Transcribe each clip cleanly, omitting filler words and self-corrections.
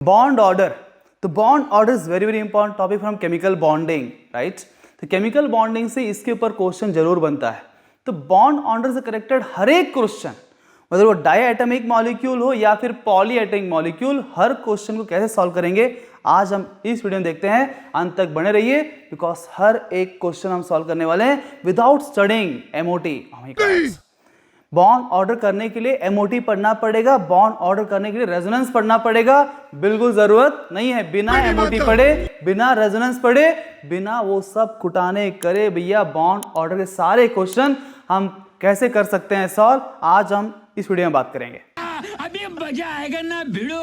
Bond order, तो bond order is very very important topic from chemical bonding, right. तो chemical bonding से इसके ऊपर क्वेश्चन जरूर बनता है। तो बॉन्ड ऑर्डर से कनेक्टेड हर एक क्वेश्चन, मतलब वो डायएटॉमिक मॉलिक्यूल हो या फिर पॉलीएटॉमिक मॉलिक्यूल, हर क्वेश्चन को कैसे सॉल्व करेंगे आज हम इस वीडियो में देखते हैं। अंत तक बने रहिए बिकॉज हर एक क्वेश्चन हम सॉल्व करने वाले हैं without studying MOT. Bond order करने के लिए एमओटी पढ़ना पड़ेगा, बॉन्ड ऑर्डर करने के लिए रेजोनेंस पढ़ना पड़ेगा, बिल्कुल जरूरत नहीं है बिना एमओटी पढ़े, बिना रेजोनेंस पढ़े, बिना वो सब कुटाने करे भैया बॉन्ड ऑर्डर के सारे क्वेश्चन हम कैसे कर सकते हैं सॉल्व, आज हम इस वीडियो में बात करेंगे। अभी मजा आएगा ना भिड़ो।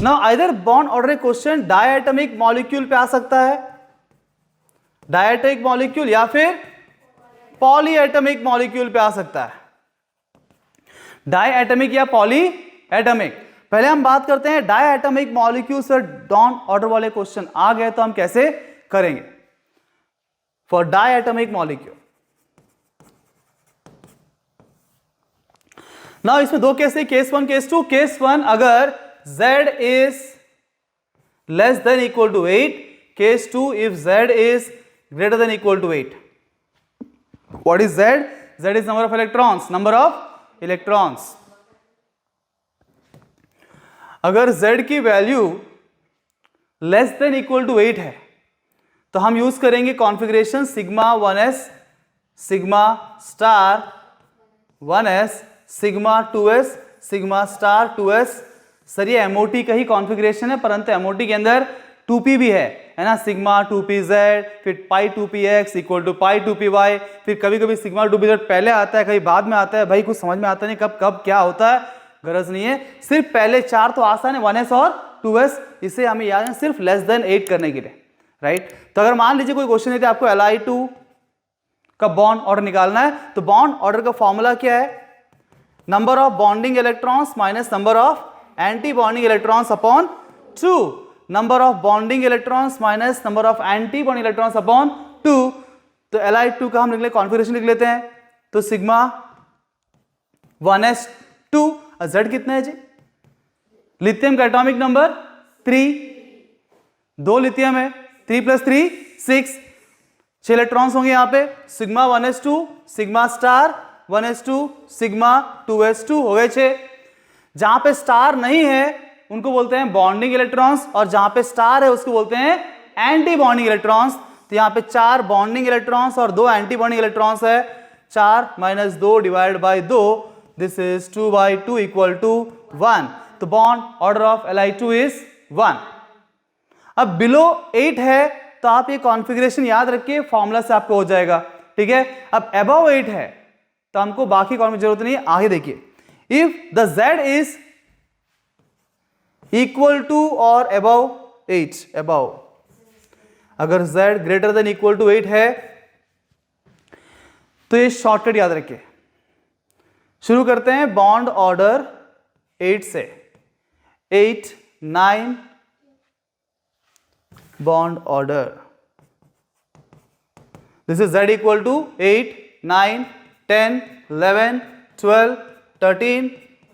Now either bond order question diatomic molecule पे आ सकता है, डायएटॉमिक मॉलिक्यूल या फिर पॉलीएटॉमिक मॉलिक्यूल पे आ सकता है। डायएटॉमिक या पॉलीएटॉमिक, पहले हम बात करते हैं डायएटॉमिक मॉलिक्यूल से बॉन्ड ऑर्डर वाले क्वेश्चन आ गए तो हम कैसे करेंगे फॉर डायएटॉमिक मॉलिक्यूल। नाउ इसमें दो केस है, case one case two. Case one अगर Z is less than equal to 8, case 2 if Z is greater than equal to 8. What is Z? Z is number of electrons, number of electrons. अगर Z की value less than equal to 8 है तो हम use करेंगे configuration sigma 1s sigma star 1s sigma 2s sigma star 2s। Sir ये MOT का ही configuration है परंतु एमओटी के अंदर 2p भी है ना, सिग्मा 2pz फिर पाई 2px equal to pi 2py, फिर कभी कभी सिग्मा 2pz पहले आता है कभी बाद में आता है, भाई कुछ समझ में आता नहीं कब कब क्या होता है, गरज नहीं है, सिर्फ पहले चार तो आसान है 1s और 2s, इसे हमें याद है सिर्फ लेस देन 8 करने के लिए, राइट। तो अगर मान लीजिए कोई क्वेश्चन देते आपको Li2 का बॉन्ड ऑर्डर निकालना है तो बॉन्ड ऑर्डर का फॉर्मूला क्या है, number of bonding electrons minus number of anti bonding electrons upon 2, number of bonding electrons minus number of anti bonding electrons upon 2। तो Li2 का हम लिख ले कॉन्फ़िगरेशन लिख लेते हैं, तो सिग्मा 1s2, Z कितना है जी, लिथियम का एटॉमिक नंबर 3, 2 लिथियम है, 3 + 3 6, 6 इलेक्ट्रॉन्स होंगे यहाँ पे, sigma 1s2 sigma star 1s2 sigma 2s2 हो गए 6। जहां पे स्टार नहीं है उनको बोलते हैं बॉन्डिंग इलेक्ट्रॉन्स और जहां पे स्टार है उसको बोलते हैं एंटी बॉन्डिंग इलेक्ट्रॉन्स। तो यहां पे 4 बॉन्डिंग इलेक्ट्रॉन्स और 2 एंटी बॉन्डिंग इलेक्ट्रॉन्स है, 4 - 2 divide by 2, this is 2/2 equal to 1। तो bond order of Li2 is 1। अब बिलो 8 है तो आप ये कॉन्फ़िगरेशन याद रखिए, फॉर्मूला से आपको हो जाएगा, ठीक है। अब अबव 8 है तो हमको बाकी कॉन्फ़िगरेशन जरूरत नहीं है, आगे देखिए, if the Z is equal to or above 8, above, अगर Z greater than equal to 8 है तो ये शॉर्टकट याद रखिए। शुरू करते हैं बॉन्ड ऑर्डर 8 से, 8 9 bond order, this is Z equal to 8 9 10 11 12 13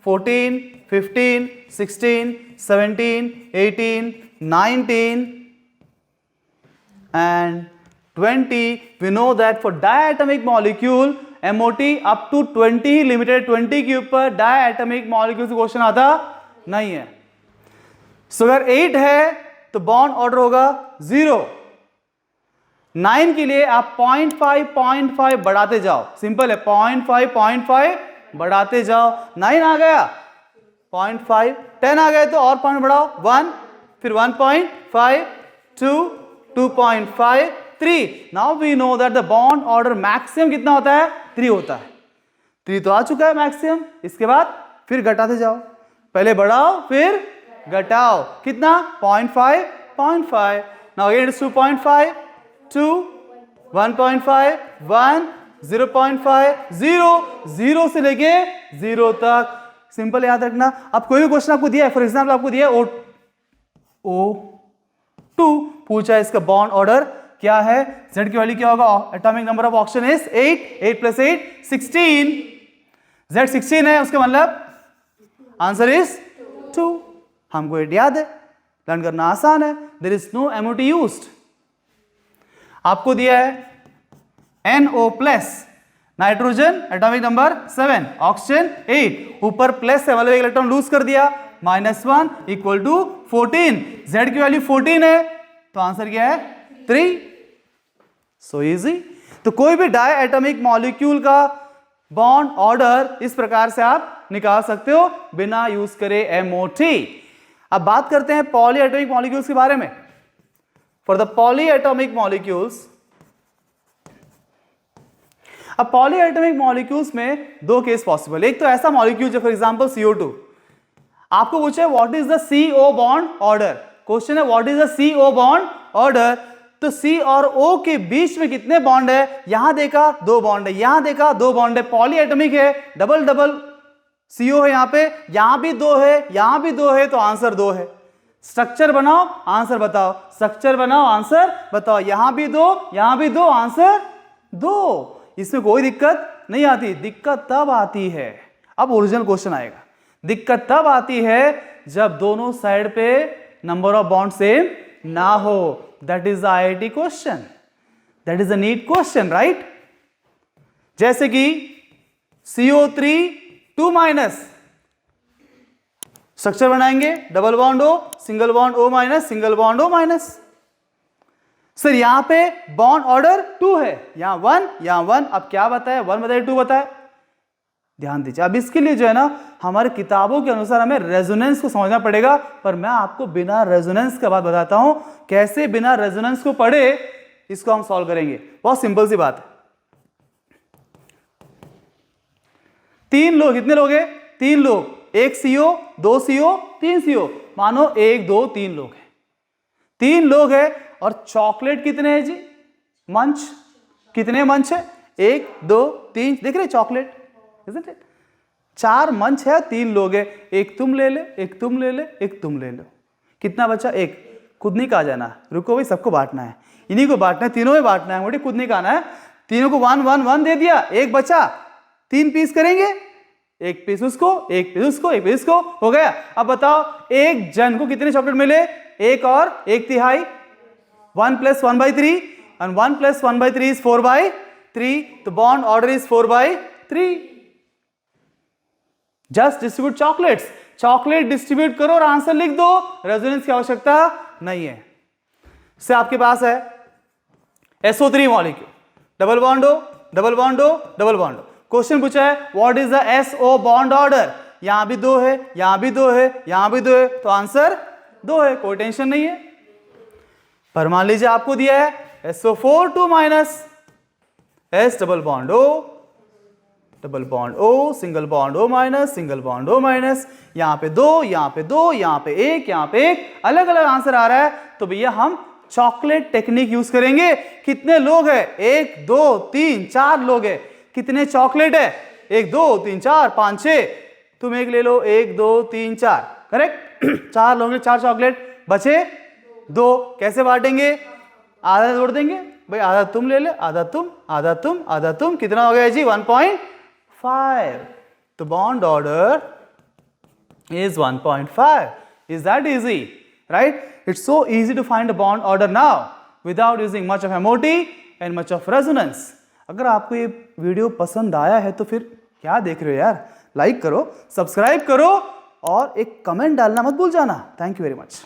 14 15 16 17 18 19 and 20. We know that for diatomic molecule MOT up to 20 limited, 20 के ऊपर diatomic molecule से क्वेश्चन आता नहीं है। सो अगर 8 है तो बॉन्ड ऑर्डर होगा 0। 9 के लिए आप 0.5 बढ़ाते जाओ, सिंपल है, 0.5 बढ़ाते जाओ, 9 आ गया 0.5, 10 आ गए तो और पॉइंट बढ़ाओ 1, फिर 1.5 2 2.5 3। Now we know that the bond order maximum कितना होता है, 3 होता है। 3 तो आ चुका है मैक्सिमम, इसके बाद फिर घटाते जाओ, पहले बढ़ाओ फिर घटाओ, कितना 0.5 नाउ अगेन इट्स 2.5 2 1.5 1 0.5 0 0 से लेके 0 तक, सिंपल याद रखना। अब कोई भी क्वेश्चन आपको दिया है, फॉर एग्जांपल आपको दिया है O2, पूछा है इसका बॉन्ड ऑर्डर क्या है, Z की वैल्यू क्या होगा, atomic number of oxygen is 8, 8 + 8 16, Z 16 है, उसका मतलब आंसर इज 2। हमको ये याद है, लर्न करना आसान है। There is no MOT used. आपको दिया है NO plus, nitrogen atomic number 7, oxygen 8, ऊपर प्लस है मतलब एक इलेक्ट्रॉन लूज कर दिया, -1 इक्वल टू 14। Z की वैल्यू 14 है तो आंसर क्या है 3। So easy. तो कोई भी डाई एटॉमिक मॉलिक्यूल का बॉन्ड ऑर्डर इस प्रकार से आप निकाल सकते हो बिना यूज करे MOT। अब बात करते हैं पॉली एटॉमिक मॉलिक्यूल्स के बारे में। For the poly atomic molecules, अब पॉली एटॉमिक मॉलिक्यूल्स में दो केस पॉसिबल। एक तो ऐसा मॉलिक्यूल जो फॉर एग्जांपल CO2, आपको पूछे what is the CO bond order. Question है what is the CO bond order. तो C और O के बीच में कितने बॉन्ड है, यहां देखा 2 बॉन्ड है, यहां देखा 2 बॉन्ड है, पॉली एटॉमिक है, डबल डबल CO है, यहां भी 2 है, यहां भी 2 है, तो आंसर 2 है। स्ट्रक्चर बनाओ आंसर बताओ, स्ट्रक्चर बनाओ आंसर बताओ, यहां भी 2, यहां भी 2, आंसर 2। इसमें कोई दिक्कत नहीं आती। दिक्कत तब आती है, अब ओरिजिनल क्वेश्चन आएगा, दिक्कत तब आती है जब दोनों साइड पे नंबर ऑफ बॉन्ड सेम ना हो। That is the IIT question, that is the NEET question, right. जैसे कि CO3 2-, स्ट्रक्चर बनाएंगे double bond O, single bond O-, single bond O-। Sir यहां पे बॉन्ड ऑर्डर 2 है, यहां 1, यहां 1, अब क्या बताए 1 बताए 2 बताए, ध्यान दीजिए। अब इसके लिए जो है ना हमारे किताबों के अनुसार हमें रेजोनेंस को समझना पड़ेगा, पर मैं आपको बिना रेजोनेंस का बात बताता हूं, कैसे बिना रेजोनेंस को पढ़े इसको हम सॉल्व करेंगे। बहुत सिंपल सी बात है। 3 लोग, कितने लोग हैं 3 लोग, 1 CO 2 CO 3 CO, मानो 1 2 3 लोग हैं, 3 लोग हैं और चॉकलेट कितने हैं जी, मंच कितने मंच है 1 2 3, देख रहे चॉकलेट, isn't it? 4 मंच है, 3 लोग हैं, एक तुम ले ले, एक तुम ले ले, एक तुम ले लो, कितना बचा 1। खुद नहीं कहा जाना, रुको भाई सबको बांटना है, इन्हीं को बांटना है, तीनों में बांटना है, मुझे खुद नहीं कहना है। तीनों को 1 1 1 दे दिया, एक बचा, 3 पीस करेंगे, एक पीस उसको, एक पीस उसको, एक पीस उसको, हो गया। अब बताओ एक जन को कितने चॉकलेट मिले, 1 और 1/3, 1 + 1/3, and 1 + 1/3 is 4/3, तो bond order is 4/3। Just distribute chocolates, chocolate distribute करो और आंसर लिख दो, रेजोनेंस की आवश्यकता नहीं है। से आपके पास है SO3 molecule, double bond O, double bond O, double bond O। Question पूछा है what is the SO bond order, यहां भी 2 है, यहां भी 2 है, यहां भी 2 है, तो आंसर 2 है, कोई टेंशन नहीं है। पर मान लीजिए आपको दिया है SO4 2-, S double bond O, double bond O, single bond O-, single bond O-, यहां पे 2, यहां पे 2, यहां पे 1, यहां पे 1, अलग अलग आंसर आ रहा है। तो भैया हम चॉकलेट टेक्निक यूज करेंगे। कितने लोग हैं 1 2 3 4 लोग हैं, कितने चॉकलेट है 1 2 3 4 5 6, तुम एक ले लो, 1 2 3 4, करेक्ट। 4 लोग 4 चॉकलेट बचे 2, कैसे बांटेंगे, आधा जोड़ देंगे भाई, आधा तुम ले ले, आधा तुम, आधा तुम, आधा तुम, कितना हो गया जी 1.5। तो bond order is 1.5. Is that easy? Right? It's so easy to find a bond order now without using much of MOT and much of resonance. अगर आपको ये वीडियो पसंद आया है तो फिर क्या देख रहे हो यार, लाइक करो, सब्सक्राइब करो और एक कमेंट डालना मत भूल जाना। Thank you very much.